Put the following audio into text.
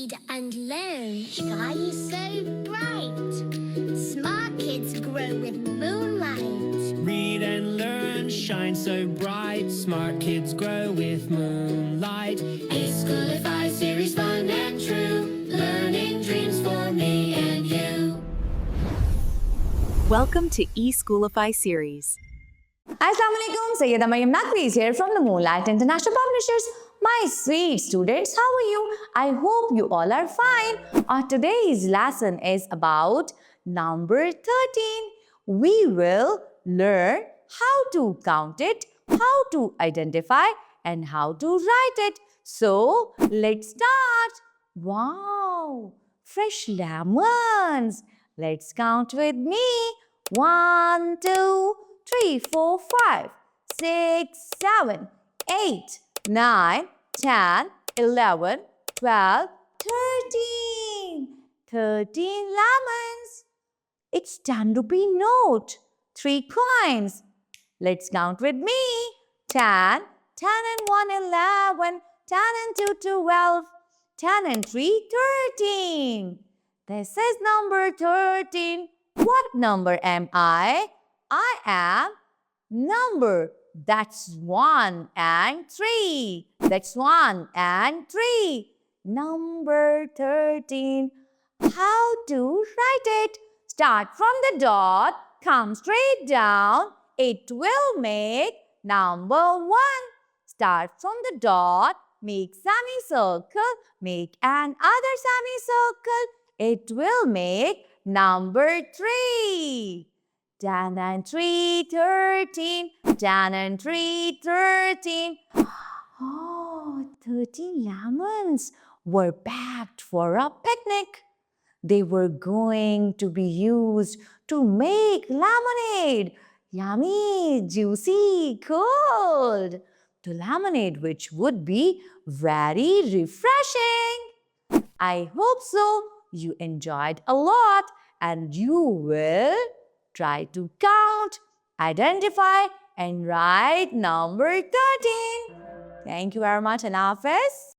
read and learn shine so bright. Smart kids grow with moonlight. Read and learn shine so bright. Smart kids grow with moonlight. eSchoolify series, fun and true. Learning dreams for me and you. Welcome to eSchoolify series. Assalamualaikum, Sayyida Maryam Naqvi is here from the Moonlight International Publishers. My sweet students, how are you? I hope you all are fine. Today's lesson is about number 13. We will learn how to count it, how to identify, and how to write it. So, let's start. Wow, fresh lemons. Let's count with me. 1, 2, 3, 4, 5, 6, 7, 8, 9, 10, 11, 12, 13. 13 lemons. It's 10 rupee note. 3 coins. Let's count with me. 10, 10 and 1, 11, 10 and 2, 12, 10 and 3, 13. This is number 13. What number am I? I am number. That's 1 and 3. That's 1 and 3. Number 13. How to write it? Start from the dot, come straight down. It will make number 1. Start from the dot, make semicircle, make another semicircle. It will make number 3. 10 and 3, 13. 10 and 3, 13. Oh, 13 lemons were packed for a picnic. They were going to be used to make lemonade. Yummy, juicy, cold. The lemonade which would be very refreshing. I hope so. You enjoyed a lot and you will try to count, identify and write number 13. Thank you very much, Allah Hafiz.